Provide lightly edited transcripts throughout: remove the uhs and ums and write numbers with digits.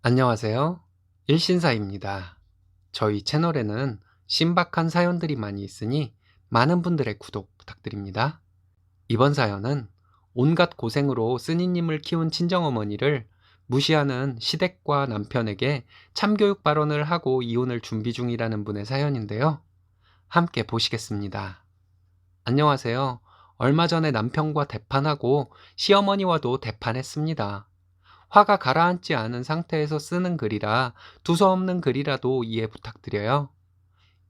안녕하세요. 일신사입니다. 저희 채널에는 신박한 사연들이 많이 있으니 많은 분들의 구독 부탁드립니다. 이번 사연은 온갖 고생으로 쓰니님을 키운 친정어머니를 무시하는 시댁과 남편에게 참교육 발언을 하고 이혼을 준비 중이라는 분의 사연인데요. 함께 보시겠습니다. 안녕하세요. 얼마 전에 남편과 대판하고 시어머니와도 대판했습니다. 화가 가라앉지 않은 상태에서 쓰는 글이라 두서없는 글이라도 이해 부탁드려요.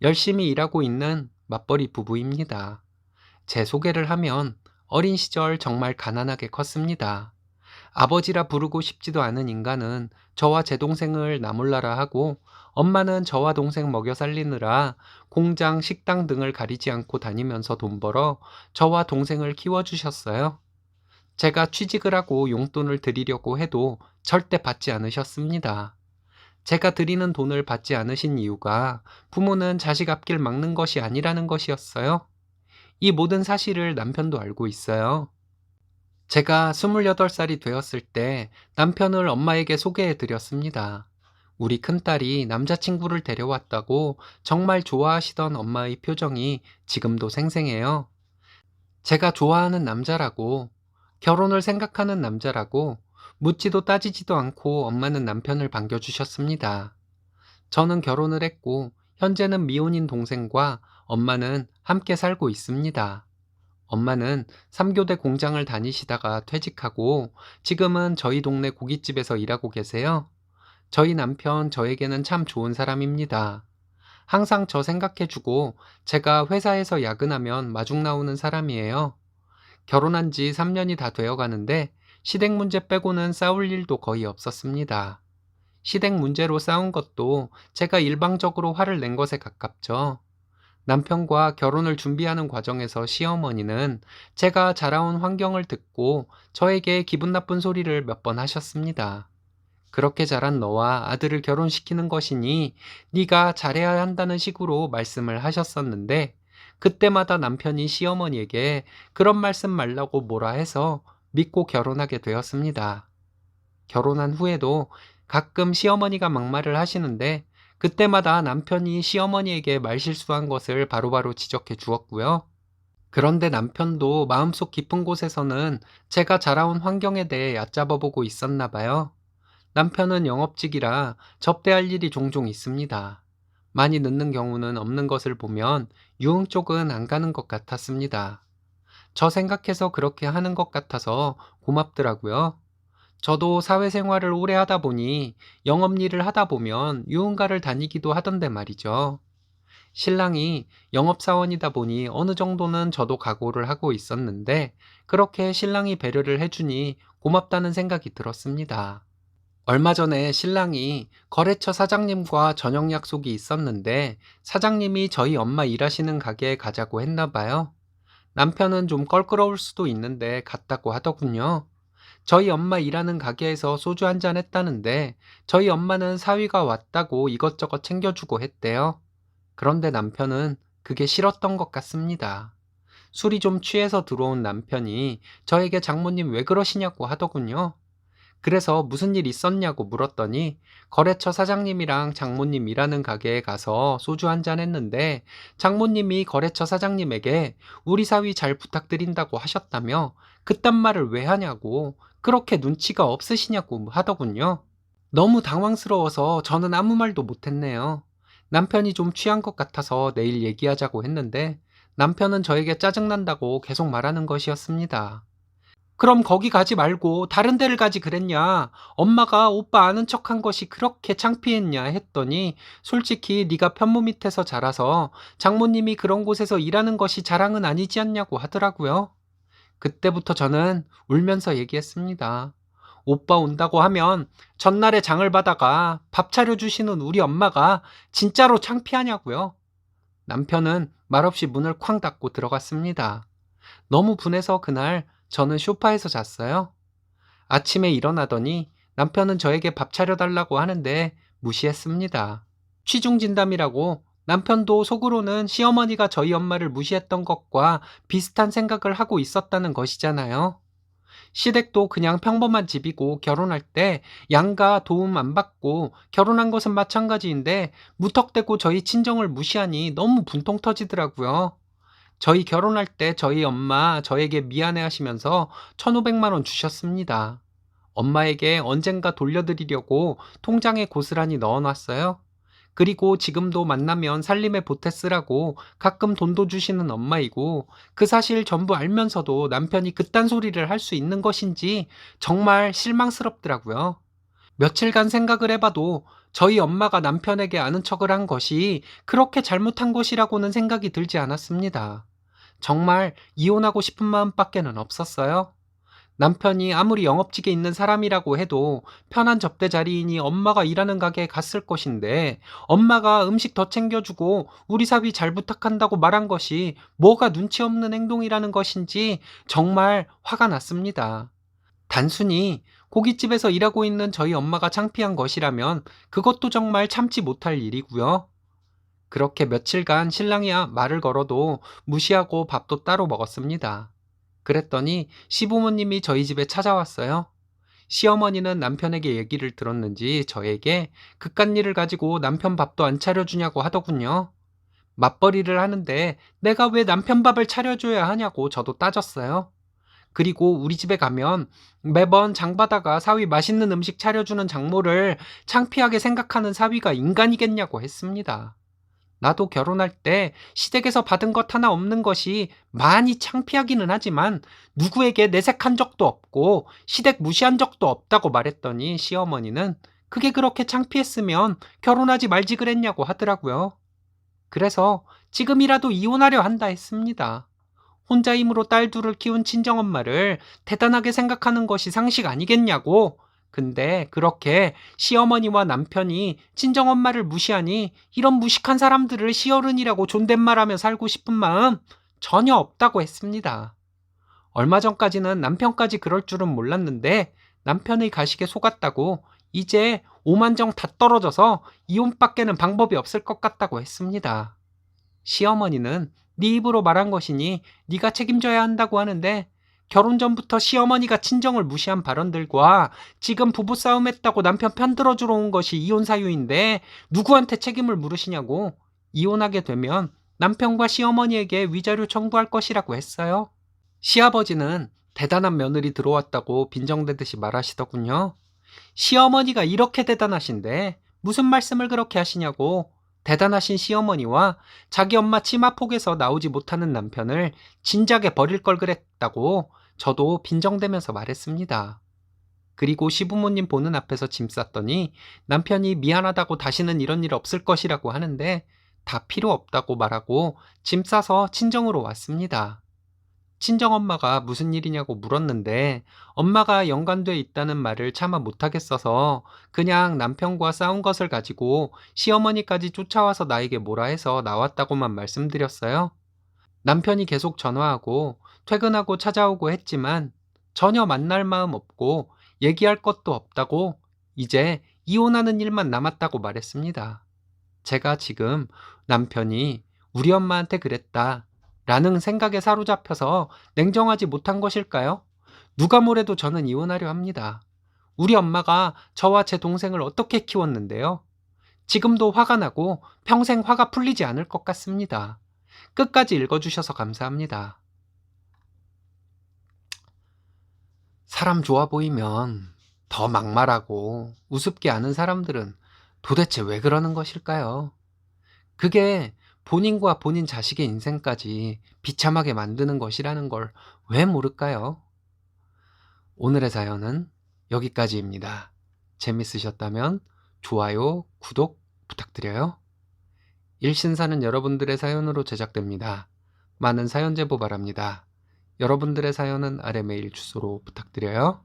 열심히 일하고 있는 맞벌이 부부입니다. 제 소개를 하면 어린 시절 정말 가난하게 컸습니다. 아버지라 부르고 싶지도 않은 인간은 저와 제 동생을 나몰라라 하고 엄마는 저와 동생 먹여 살리느라 공장, 식당 등을 가리지 않고 다니면서 돈 벌어 저와 동생을 키워주셨어요. 제가 취직을 하고 용돈을 드리려고 해도 절대 받지 않으셨습니다. 제가 드리는 돈을 받지 않으신 이유가 부모는 자식 앞길 막는 것이 아니라는 것이었어요. 이 모든 사실을 남편도 알고 있어요. 제가 28살이 되었을 때 남편을 엄마에게 소개해 드렸습니다. 우리 큰딸이 남자친구를 데려왔다고 정말 좋아하시던 엄마의 표정이 지금도 생생해요. 제가 좋아하는 남자라고, 결혼을 생각하는 남자라고 묻지도 따지지도 않고 엄마는 남편을 반겨주셨습니다. 저는 결혼을 했고 현재는 미혼인 동생과 엄마는 함께 살고 있습니다. 엄마는 3교대 공장을 다니시다가 퇴직하고 지금은 저희 동네 고깃집에서 일하고 계세요. 저희 남편 저에게는 참 좋은 사람입니다. 항상 저 생각해주고 제가 회사에서 야근하면 마중 나오는 사람이에요. 결혼한 지 3년이 다 되어 가는데 시댁 문제 빼고는 싸울 일도 거의 없었습니다. 시댁 문제로 싸운 것도 제가 일방적으로 화를 낸 것에 가깝죠. 남편과 결혼을 준비하는 과정에서 시어머니는 제가 자라온 환경을 듣고 저에게 기분 나쁜 소리를 몇 번 하셨습니다. 그렇게 자란 너와 아들을 결혼시키는 것이니 네가 잘해야 한다는 식으로 말씀을 하셨었는데 그때마다 남편이 시어머니에게 그런 말씀 말라고 뭐라 해서 믿고 결혼하게 되었습니다. 결혼한 후에도 가끔 시어머니가 막말을 하시는데 그때마다 남편이 시어머니에게 말실수한 것을 바로바로 지적해 주었고요. 그런데 남편도 마음속 깊은 곳에서는 제가 자라온 환경에 대해 얕잡아 보고 있었나 봐요. 남편은 영업직이라 접대할 일이 종종 있습니다. 많이 늦는 경우는 없는 것을 보면 유흥 쪽은 안 가는 것 같았습니다. 저 생각해서 그렇게 하는 것 같아서 고맙더라고요. 저도 사회생활을 오래 하다 보니 영업 일을 하다 보면 유흥가를 다니기도 하던데 말이죠. 신랑이 영업사원이다 보니 어느 정도는 저도 각오를 하고 있었는데 그렇게 신랑이 배려를 해주니 고맙다는 생각이 들었습니다. 얼마 전에 신랑이 거래처 사장님과 저녁 약속이 있었는데 사장님이 저희 엄마 일하시는 가게에 가자고 했나 봐요. 남편은 좀 껄끄러울 수도 있는데 갔다고 하더군요. 저희 엄마 일하는 가게에서 소주 한잔 했다는데 저희 엄마는 사위가 왔다고 이것저것 챙겨주고 했대요. 그런데 남편은 그게 싫었던 것 같습니다. 술이 좀 취해서 들어온 남편이 저에게 장모님 왜 그러시냐고 하더군요. 그래서 무슨 일 있었냐고 물었더니 거래처 사장님이랑 장모님 일하는 가게에 가서 소주 한잔 했는데 장모님이 거래처 사장님에게 우리 사위 잘 부탁드린다고 하셨다며 그딴 말을 왜 하냐고 그렇게 눈치가 없으시냐고 하더군요. 너무 당황스러워서 저는 아무 말도 못했네요. 남편이 좀 취한 것 같아서 내일 얘기하자고 했는데 남편은 저에게 짜증난다고 계속 말하는 것이었습니다. 그럼 거기 가지 말고 다른 데를 가지 그랬냐? 엄마가 오빠 아는 척한 것이 그렇게 창피했냐 했더니 솔직히 네가 편모 밑에서 자라서 장모님이 그런 곳에서 일하는 것이 자랑은 아니지 않냐고 하더라고요. 그때부터 저는 울면서 얘기했습니다. 오빠 온다고 하면 전날에 장을 받아가 밥 차려주시는 우리 엄마가 진짜로 창피하냐고요. 남편은 말없이 문을 쾅 닫고 들어갔습니다. 너무 분해서 그날 저는 소파에서 잤어요. 아침에 일어나더니 남편은 저에게 밥 차려달라고 하는데 무시했습니다. 취중진담이라고 남편도 속으로는 시어머니가 저희 엄마를 무시했던 것과 비슷한 생각을 하고 있었다는 것이잖아요. 시댁도 그냥 평범한 집이고 결혼할 때 양가 도움 안 받고 결혼한 것은 마찬가지인데 무턱대고 저희 친정을 무시하니 너무 분통 터지더라고요. 저희 결혼할 때 저희 엄마 저에게 미안해 하시면서 1,500만 원 주셨습니다. 엄마에게 언젠가 돌려드리려고 통장에 고스란히 넣어놨어요. 그리고 지금도 만나면 살림에 보태 쓰라고 가끔 돈도 주시는 엄마이고 그 사실 전부 알면서도 남편이 그딴 소리를 할 수 있는 것인지 정말 실망스럽더라고요. 며칠간 생각을 해봐도 저희 엄마가 남편에게 아는 척을 한 것이 그렇게 잘못한 것이라고는 생각이 들지 않았습니다. 정말 이혼하고 싶은 마음밖에는 없었어요. 남편이 아무리 영업직에 있는 사람이라고 해도 편한 접대 자리이니 엄마가 일하는 가게에 갔을 것인데 엄마가 음식 더 챙겨주고 우리 사위 잘 부탁한다고 말한 것이 뭐가 눈치 없는 행동이라는 것인지 정말 화가 났습니다. 단순히 고깃집에서 일하고 있는 저희 엄마가 창피한 것이라면 그것도 정말 참지 못할 일이고요. 그렇게 며칠간 신랑이 말을 걸어도 무시하고 밥도 따로 먹었습니다. 그랬더니 시부모님이 저희 집에 찾아왔어요. 시어머니는 남편에게 얘기를 들었는지 저에게 그깟 일을 가지고 남편 밥도 안 차려주냐고 하더군요. 맞벌이를 하는데 내가 왜 남편 밥을 차려줘야 하냐고 저도 따졌어요. 그리고 우리 집에 가면 매번 장바다가 사위 맛있는 음식 차려주는 장모를 창피하게 생각하는 사위가 인간이겠냐고 했습니다. 나도 결혼할 때 시댁에서 받은 것 하나 없는 것이 많이 창피하기는 하지만 누구에게 내색한 적도 없고 시댁 무시한 적도 없다고 말했더니 시어머니는 그게 그렇게 창피했으면 결혼하지 말지 그랬냐고 하더라고요. 그래서 지금이라도 이혼하려 한다 했습니다. 혼자 힘으로 딸 둘을 키운 친정엄마를 대단하게 생각하는 것이 상식 아니겠냐고. 근데 그렇게 시어머니와 남편이 친정엄마를 무시하니 이런 무식한 사람들을 시어른이라고 존댓말하며 살고 싶은 마음 전혀 없다고 했습니다. 얼마 전까지는 남편까지 그럴 줄은 몰랐는데 남편의 가식에 속았다고 이제 오만정 다 떨어져서 이혼밖에는 방법이 없을 것 같다고 했습니다. 시어머니는 네 입으로 말한 것이니 네가 책임져야 한다고 하는데 결혼 전부터 시어머니가 친정을 무시한 발언들과 지금 부부싸움 했다고 남편 편 들어주러 온 것이 이혼 사유인데 누구한테 책임을 물으시냐고. 이혼하게 되면 남편과 시어머니에게 위자료 청구할 것이라고 했어요. 시아버지는 대단한 며느리 들어왔다고 빈정대듯이 말하시더군요. 시어머니가 이렇게 대단하신데 무슨 말씀을 그렇게 하시냐고. 대단하신 시어머니와 자기 엄마 치마폭에서 나오지 못하는 남편을 진작에 버릴 걸 그랬다고 저도 빈정대면서 말했습니다. 그리고 시부모님 보는 앞에서 짐 쌌더니 남편이 미안하다고 다시는 이런 일 없을 것이라고 하는데 다 필요 없다고 말하고 짐 싸서 친정으로 왔습니다. 친정엄마가 무슨 일이냐고 물었는데 엄마가 연관돼 있다는 말을 차마 못하겠어서 그냥 남편과 싸운 것을 가지고 시어머니까지 쫓아와서 나에게 뭐라 해서 나왔다고만 말씀드렸어요. 남편이 계속 전화하고 퇴근하고 찾아오고 했지만 전혀 만날 마음 없고 얘기할 것도 없다고 이제 이혼하는 일만 남았다고 말했습니다. 제가 지금 남편이 우리 엄마한테 그랬다 라는 생각에 사로잡혀서 냉정하지 못한 것일까요? 누가 뭐래도 저는 이혼하려 합니다. 우리 엄마가 저와 제 동생을 어떻게 키웠는데요? 지금도 화가 나고 평생 화가 풀리지 않을 것 같습니다. 끝까지 읽어주셔서 감사합니다. 사람 좋아 보이면 더 막말하고 우습게 아는 사람들은 도대체 왜 그러는 것일까요? 그게 본인과 본인 자식의 인생까지 비참하게 만드는 것이라는 걸 왜 모를까요? 오늘의 사연은 여기까지입니다. 재밌으셨다면 좋아요, 구독 부탁드려요. 일신사는 여러분들의 사연으로 제작됩니다. 많은 사연 제보 바랍니다. 여러분들의 사연은 아래 메일 주소로 부탁드려요.